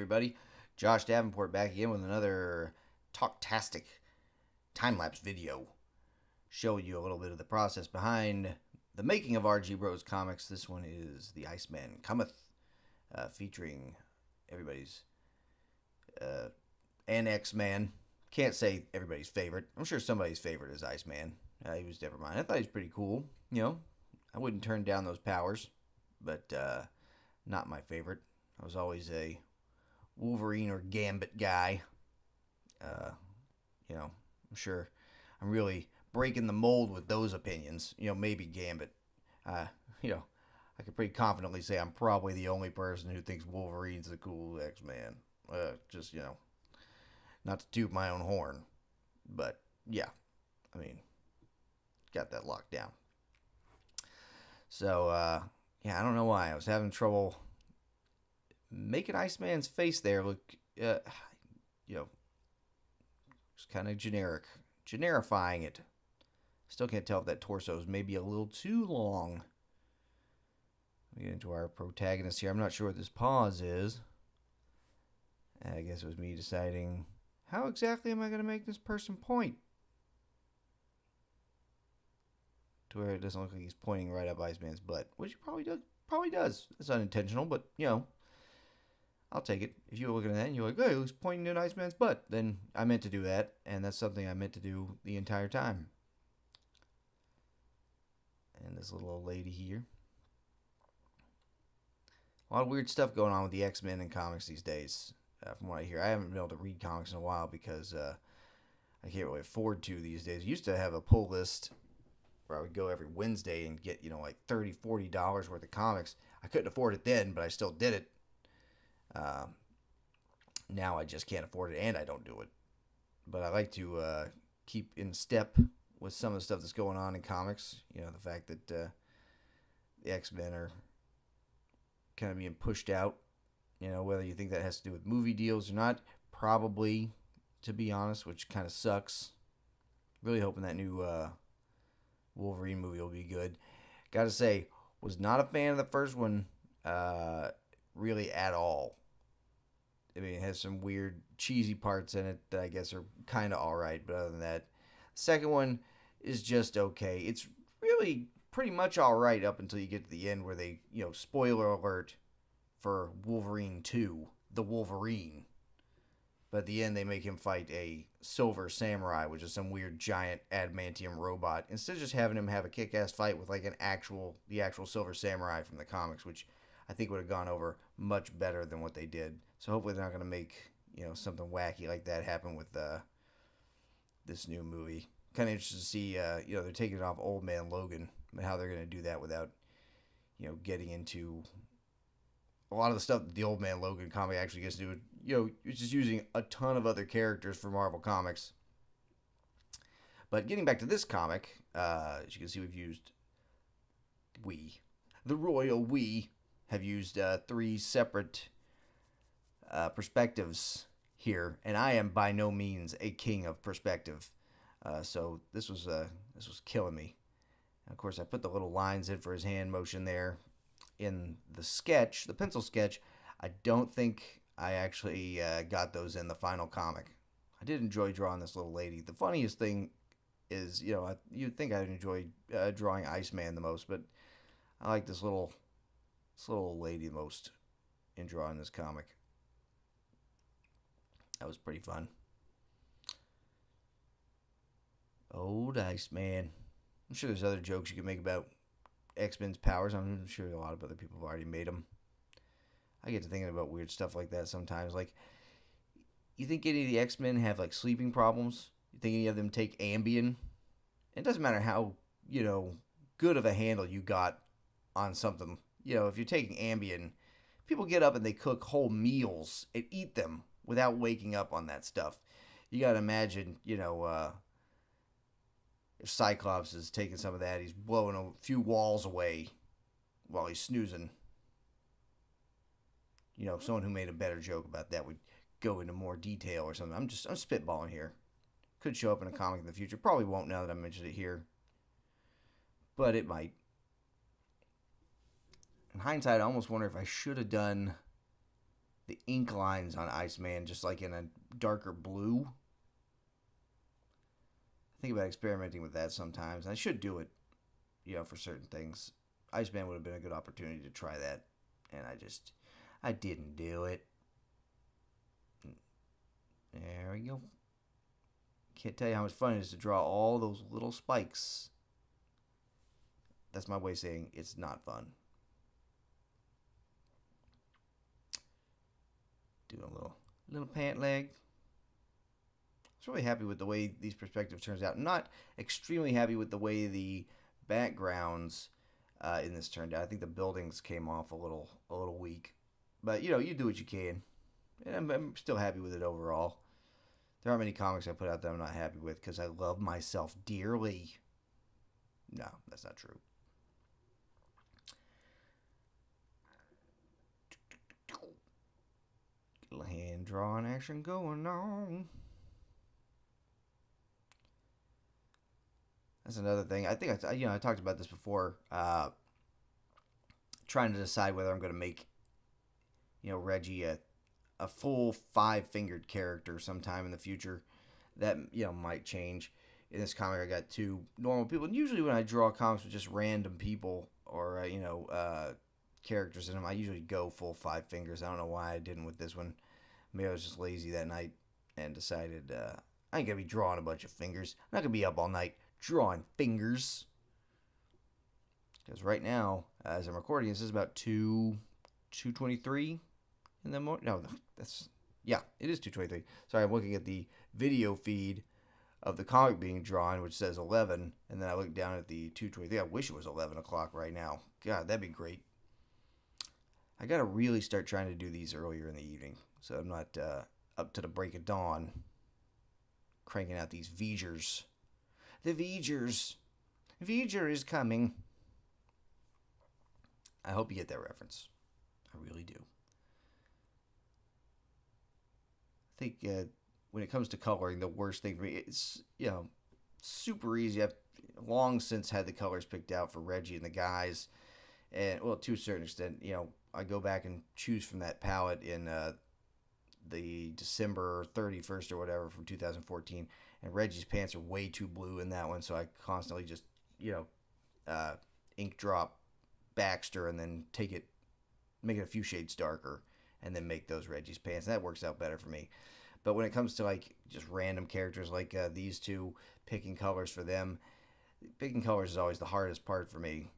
everybody. Josh Davenport back again with another talktastic time-lapse video showing you a little bit of the process behind the making of RGBros comics. This one is the Iceman Cometh, featuring everybody's and X-Man. Can't say everybody's favorite. I'm sure somebody's favorite is Iceman. He was never mind. I thought he was pretty cool. You know, I wouldn't turn down those powers, but not my favorite. I was always a Wolverine or Gambit guy. I'm sure I'm really breaking the mold with those opinions. Maybe Gambit. I could pretty confidently say I'm probably the only person who thinks Wolverine's a cool X-Man. Not to toot my own horn, but yeah, got that locked down. So, I don't know why. I was having trouble making Iceman's face there look, it's kind of generic. Generifying it. Still can't tell if that torso is maybe a little too long. We get into our protagonist here. I'm not sure what this pause is. I guess it was me deciding, how exactly am I going to make this person point? To where it doesn't look like he's pointing right up Iceman's butt, which he probably does. It's unintentional, but I'll take it. If you're looking at that and you're like, hey, he's pointing at Iceman's butt, then I meant to do that, and that's something I meant to do the entire time. And this little old lady here. A lot of weird stuff going on with the X-Men in comics these days, from what I hear. I haven't been able to read comics in a while because I can't really afford to these days. I used to have a pull list where I would go every Wednesday and get, like $30, $40 worth of comics. I couldn't afford it then, but I still did it. Now I just can't afford it, and I don't do it. But I like to keep in step with some of the stuff that's going on in comics. The fact that the X-Men are kind of being pushed out. Whether you think that has to do with movie deals or not, probably, to be honest, which kind of sucks. Really hoping that new Wolverine movie will be good. Gotta say, was not a fan of the first one really at all. It has some weird cheesy parts in it that I guess are kind of alright, but other than that, the second one is just okay. It's really pretty much alright up until you get to the end where they, spoiler alert for Wolverine 2, the Wolverine. But at the end, they make him fight a Silver Samurai, which is some weird giant adamantium robot, instead of just having him have a kick-ass fight with like the actual Silver Samurai from the comics, which I think would have gone over much better than what they did. So hopefully they're not going to make, something wacky like that happen with this new movie. Kind of interested to see, they're taking it off Old Man Logan, and how they're going to do that without, getting into a lot of the stuff that the Old Man Logan comic actually gets to do. It's just using a ton of other characters from Marvel Comics. But getting back to this comic, as you can see, the royal we, have used 3 separate perspectives here, and I am by no means a king of perspective. So this was killing me. And of course, I put the little lines in for his hand motion there in the sketch, the pencil sketch. I don't think I actually got those in the final comic. I did enjoy drawing this little lady. The funniest thing is, you'd think I'd enjoy drawing Iceman the most, but I like this little lady the most in drawing this comic. That was pretty fun. Old Iceman. I'm sure there's other jokes you could make about X-Men's powers. I'm sure a lot of other people have already made them. I get to thinking about weird stuff like that sometimes. Like, you think any of the X-Men have like sleeping problems? You think any of them take Ambien? It doesn't matter how, good of a handle you got on something. If you're taking Ambien, people get up and they cook whole meals and eat them without waking up on that stuff. You got to imagine, if Cyclops is taking some of that, he's blowing a few walls away while he's snoozing. Someone who made a better joke about that would go into more detail or something. I'm spitballing here. Could show up in a comic in the future. Probably won't now that I mentioned it here. But it might. In hindsight, I almost wonder if I should have done the ink lines on Iceman just like in a darker blue. I think about experimenting with that sometimes. I should do it, for certain things. Iceman would have been a good opportunity to try that, and I didn't do it. There we go. Can't tell you how much fun it is to draw all those little spikes. That's my way of saying it's not fun. Doing a little pant leg. I was really happy with the way these perspectives turns out. Not extremely happy with the way the backgrounds in this turned out. I think the buildings came off a little weak, but you do what you can, and I'm still happy with it overall. There aren't many comics I put out that I'm not happy with because I love myself dearly. No, that's not true. Little hand drawing action going on. That's another thing. I think I talked about this before. Trying to decide whether I'm going to make, Reggie a full 5-fingered character sometime in the future. That might change. In this comic, I got 2 normal people. And usually, when I draw comics with just random people or characters in them, I usually go full 5 fingers. I don't know why I didn't with this one. Maybe I was just lazy that night and decided I ain't gonna be drawing a bunch of fingers. I'm not gonna be up all night drawing fingers. Because right now, as I'm recording, this is about 2:23 in the morning. No, it is 2:23. Sorry, I'm looking at the video feed of the comic being drawn, which says 11, and then I look down at the 2:23. I wish it was 11 o'clock right now. God, that'd be great. I gotta really start trying to do these earlier in the evening, so I'm not up to the break of dawn cranking out these V'gers. The V'gers. V'ger is coming. I hope you get that reference. I really do. I think when it comes to coloring, the worst thing for me, it's, super easy. I've long since had the colors picked out for Reggie and the guys. And, well, to a certain extent, I go back and choose from that palette in the December 31st or whatever from 2014. And Reggie's pants are way too blue in that one, so I constantly just, ink drop Baxter and then make it a few shades darker, and then make those Reggie's pants. And that works out better for me. But when it comes to just random characters like these two, picking colors for them, picking colors is always the hardest part for me.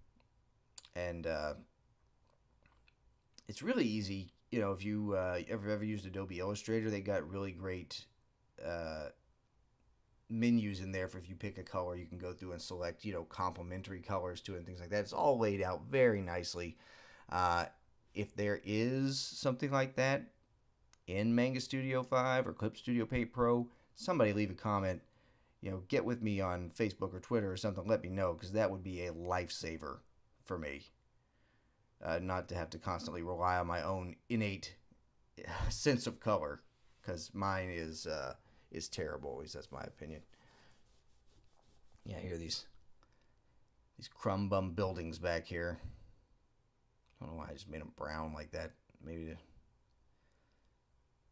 And it's really easy. If you ever used Adobe Illustrator, they got really great menus in there for if you pick a color, you can go through and select, complementary colors to it and things like that. It's all laid out very nicely. If there is something like that in Manga Studio 5 or Clip Studio Paint Pro, somebody leave a comment. Get with me on Facebook or Twitter or something. Let me know, because that would be a lifesaver for me. Not to have to constantly rely on my own innate sense of color, because mine is terrible. At least that's my opinion. Yeah, here these crumb bum buildings back here. I don't know why I just made them brown like that. Maybe to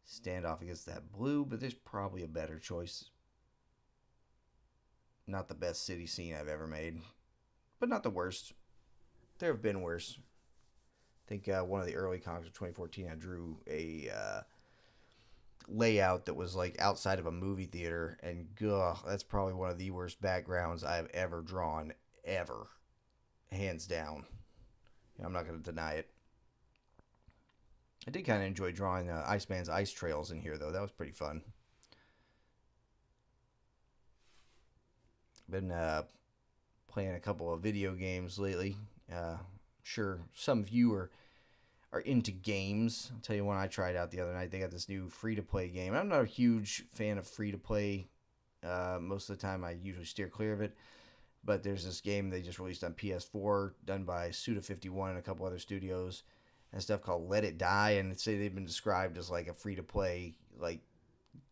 stand off against that blue, but there's probably a better choice. Not the best city scene I've ever made, but not the worst. There have been worse. I think one of the early comics of 2014, I drew a layout that was outside of a movie theater, and that's probably one of the worst backgrounds I've ever drawn, ever. Hands down. I'm not going to deny it. I did kind of enjoy drawing Iceman's ice trails in here, though. That was pretty fun. Been playing a couple of video games lately. Sure, some of you are into games. I'll tell you one I tried out the other night. They got this new free-to-play game. I'm not a huge fan of free-to-play. Most of the time, I usually steer clear of it. But there's this game they just released on PS4, done by Suda51 and a couple other studios, and stuff called Let It Die. And they've been described as a free-to-play,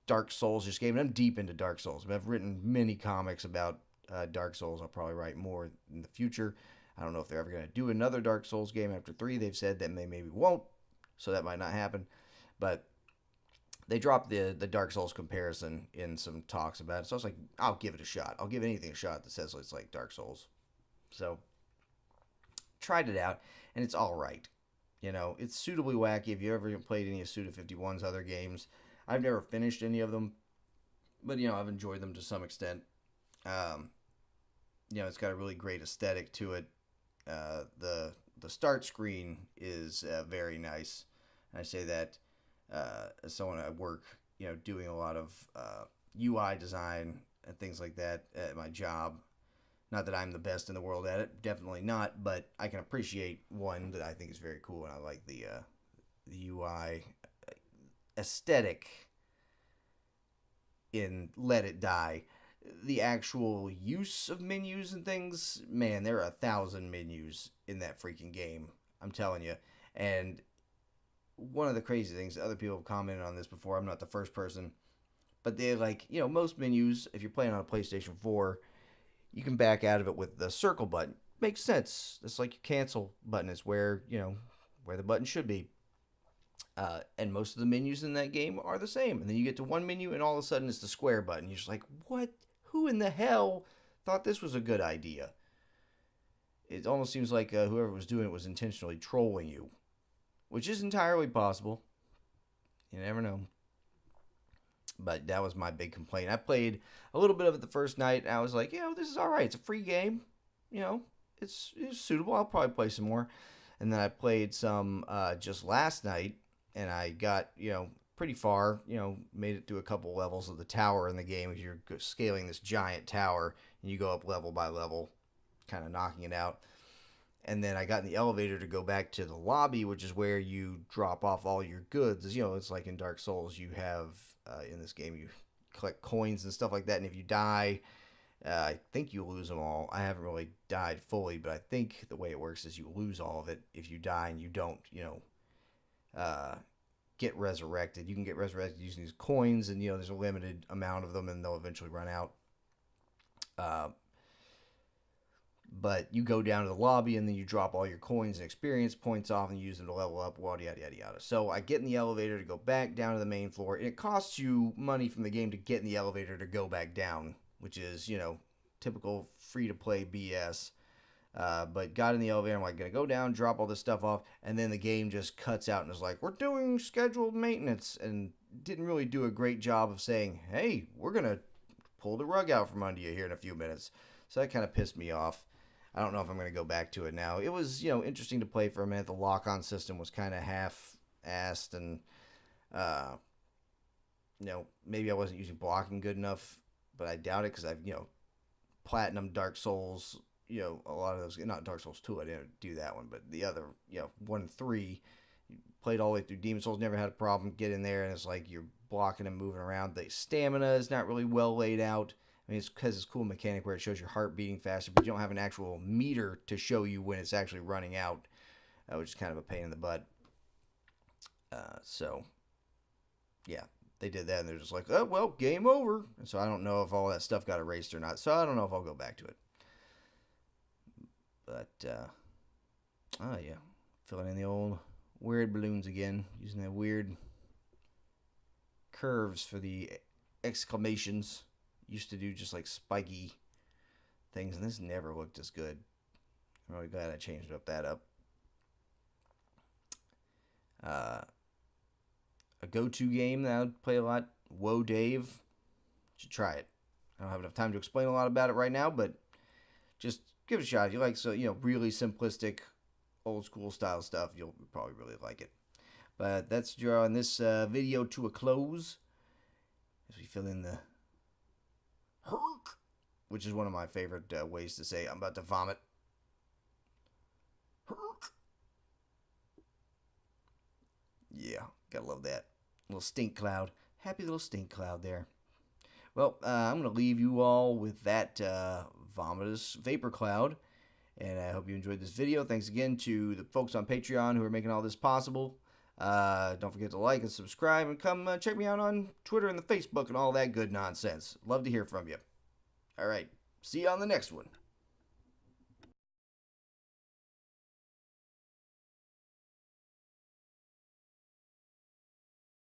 Dark Souls-ish game. And I'm deep into Dark Souls. I've written many comics about Dark Souls. I'll probably write more in the future. I don't know if they're ever going to do another Dark Souls game after 3. They've said that they maybe won't, so that might not happen. But they dropped the Dark Souls comparison in some talks about it. So I was like, I'll give it a shot. I'll give anything a shot that says it's like Dark Souls. So tried it out, and it's all right. You know, it's suitably wacky. If you ever played any of Suda51's other games, I've never finished any of them, but you know, I've enjoyed them to some extent. You know, it's got a really great aesthetic to it. The start screen is very nice. And I say that as someone at work, you know, doing a lot of UI design and things like that at my job. Not that I'm the best in the world at it, definitely not, but I can appreciate one that I think is very cool, and I like the UI aesthetic in Let It Die. The actual use of menus and things, man, there are 1,000 menus in that freaking game. I'm telling you. And one of the crazy things, other people have commented on this before, I'm not the first person, but they're like, you know, most menus, if you're playing on a PlayStation 4, you can back out of it with the circle button. Makes sense. It's like your cancel button is where, you know, where the button should be. And most of the menus in that game are the same. And then you get to one menu and all of a sudden it's the square button. You're just like, what? Who in the hell thought this was a good idea? It almost seems like whoever was doing it was intentionally trolling you, which is entirely possible. You never know. But that was my big complaint. I played a little bit of it the first night, and I was like, you know, this is all right. It's a free game. You know, it's suitable. I'll probably play some more. And then I played some just last night, and I got, you know, pretty far. You know, made it to a couple levels of the tower in the game. You're scaling this giant tower, and you go up level by level, kind of knocking it out. And then I got in the elevator to go back to the lobby, which is where you drop off all your goods. You know, it's like in Dark Souls, you have, in this game, you collect coins and stuff like that. And if you die, I think you lose them all. I haven't really died fully, but I think the way it works is you lose all of it if you die and you don't, you know, get resurrected. You can get resurrected using these coins, and, you know, there's a limited amount of them, and they'll eventually run out. But you go down to the lobby, and then you drop all your coins and experience points off and use them to level up, yada, yada, yada. So I get in the elevator to go back down to the main floor, and it costs you money from the game to get in the elevator to go back down, which is, you know, typical free-to-play BS. But got in the elevator, I'm like, gonna go down, drop all this stuff off, and then the game just cuts out and is like, we're doing scheduled maintenance, and didn't really do a great job of saying, hey, we're gonna pull the rug out from under you here in a few minutes. So that kind of pissed me off. I don't know if I'm going to go back to it now. It was, you know, interesting to play for a minute. The lock-on system was kind of half-assed, and, you know, maybe I wasn't using blocking good enough, but I doubt it because I've, you know, Platinum, Dark Souls, you know, a lot of those, not Dark Souls 2, I didn't do that one, but the other, you know, 1 and 3, played all the way through Demon Souls, never had a problem, get in there, and it's like you're blocking and moving around. The stamina is not really well laid out. I mean, it's because it's a cool mechanic where it shows your heart beating faster, but you don't have an actual meter to show you when it's actually running out, which is kind of a pain in the butt. So, yeah, they did that, and they're just like, oh, well, game over. And so I don't know if all that stuff got erased or not, so I don't know if I'll go back to it. But, oh, yeah, filling in the old weird balloons again, using the weird curves for the exclamations. Used to do just like spiky things, and this never looked as good. I'm really glad I changed that up. A go-to game that I would play a lot, Whoa Dave. Should try it. I don't have enough time to explain a lot about it right now, but just give it a shot. If you like, so, you know, really simplistic, old school style stuff, you'll probably really like it. But that's drawing this video to a close as we fill in the herk, which is one of my favorite ways to say I'm about to vomit. Herk. Yeah, gotta love that. Little stink cloud. Happy little stink cloud there. Well, I'm going to leave you all with that vomitous vapor cloud. And I hope you enjoyed this video. Thanks again to the folks on Patreon who are making all this possible. Don't forget to like and subscribe, and come check me out on Twitter and the Facebook and all that good nonsense. Love to hear from you. All right. See you on the next one.